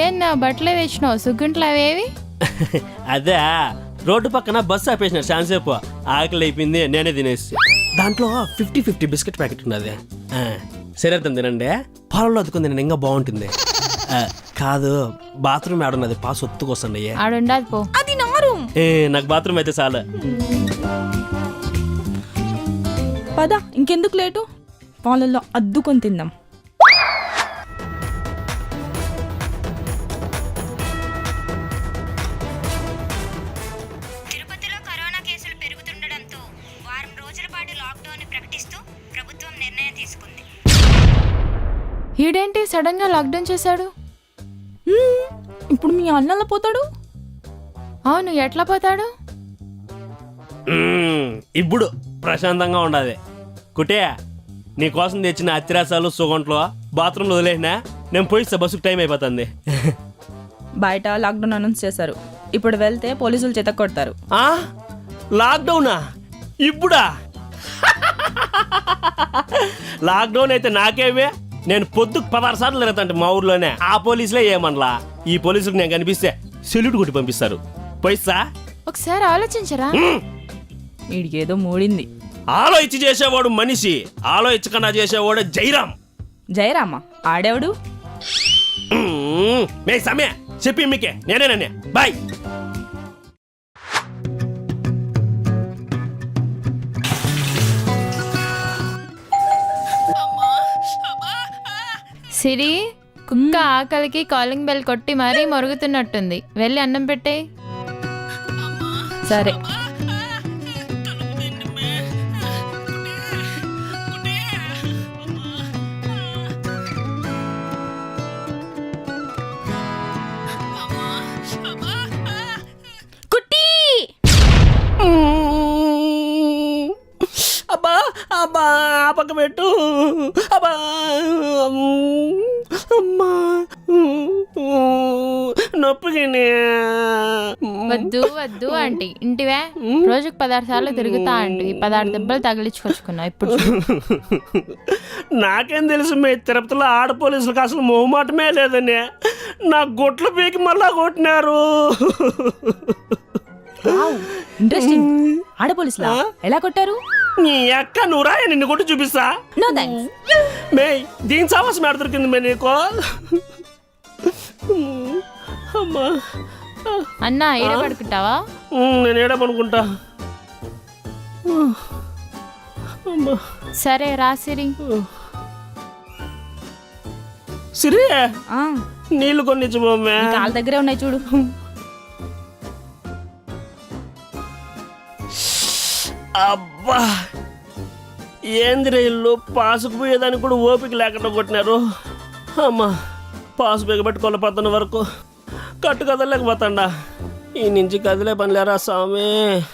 ఏం నా బట్టలే తెచ్చినావు సుగ్గుంట్లు అవేవి? అదే రోడ్డు పక్కన బస్సు ఆపేసిన చాలాసేపు ఆకలి అయిపోయింది, నేనే తినేసి. దాంట్లో 50-50 బిస్కెట్ ప్యాకెట్ ఉన్నది. శరీరం తినండి, పాలలో అద్దుకుని తినండి, ఇంకా బాగుంటుంది. కాదు బాత్రూమ్ ఆడున్నది, పాస్ ఒత్తుకొస్తుంది. ఆడుండదు పో. అది నా రూమ్. నాకు బాత్రూమ్ అయితే చాలు. పద ఇంకెందుకు లేటు, పాలల్లో అద్దుకొని తిందాం. తిరుపతిలో కరోనా కేసులు పెరుగుతుండటంతో వారం రోజుల పాటు లాక్డౌన్ ప్రకటిస్తూ ప్రభుత్వం నిర్ణయం తీసుకుంది. ఈడేంటి సడన్ గా లాక్డౌన్ చేశాడు? ఇప్పుడు మీ అన్నలో పోతాడు. అవును, ఎట్లా పోతాడు? ఇప్పుడు ప్రశాంతంగా ఉండాలి. కుటే నీకోసం తెచ్చిన అత్తిరాసాలు సుగంట్లో బాత్రూంలో వదిలేసినా, నేను పోయిస్తా, బస్సుకు టైం అయిపోతుంది. బయట లాక్డౌన్ అనౌన్స్ చేశారు, ఇప్పుడు వెళ్తే పోలీసులు చేత కొడతారు. లాక్డౌనా ఇప్పుడా? లాక్డౌన్ అయితే నాకేమే, నేను పొద్దుకు 16 సార్లు తిరుగుతాంటే మా ఊర్లోనే. ఆ పోలీసులే ఏమనలా, ఈ పోలీసులకు నేను కనిపిస్తే సెల్యూట్ కొట్టి పంపిస్తారు. పోయిస్తా. ఒకసారి ఆలోచించరా? వీడికి ఏదో మూడింది. ఆలోచించి చేసేవాడు మనిషి, ఆలోచించకుండా చేసేవాడు జైరామ్. జయరామా ఆడేవాడు? మే సమయ చెప్పి మీకే నేనేనన్నే. బాయ్. సిరి, కుక్క ఆకలికి కాలింగ్ బెల్ కొట్టి మరీ మొరుగుతున్నట్టుంది, వెళ్ళి అన్నం పెట్టే. సరే. కుట్టి అబ్బా అబ్బా పక్క పెట్టు. అబ్బా అమ్మా నొప్పిగానే. వద్దు వద్దు ఆంటీ, ఇంటివే రోజుకు 16 సార్లు తిరుగుతా ఆంటీ, 16 దెబ్బలు తగిలించుకొచ్చుకున్నావు. ఇప్పుడు నాకేం తెలుసు మీ తిరుపతిలో ఆడ పోలీసులకు అసలు మొహమాటమే లేదని. నా గొట్లు పీకి మళ్ళా కొట్టినారు. ఇంట్రెస్టింగ్. ఆడ పోలీసులా ఎలా కొట్టారు? నీ అక్క నువ్వురా, నిన్ను కొట్టి చూపిస్తా. No thanks. మే దీని సావాసం ఎడ దొరికింది మే నీకు? అమ్మా అన్నా ఈడ పడుకుంటావా? నేను ఏడమనుకుంటా. సరే రా సిరి. సిరి ఆ, నీళ్లు కొనిచ్చు మమ్మే. నీ కాళ్ళ దగ్గరే ఉన్నాయి చూడు. అబ్బా ఏందిరా ఇల్లు, పాసుకు పోయేదానికి కూడా ఓపిక లేకుండా కొట్టినారు. అమ్మా పాసు బిగబెట్టుకోలే పద్దన వరకు కట్టు కదలేకపోతాండా. ఈ నుంచి కదిలే పనిలేరా స్వామి.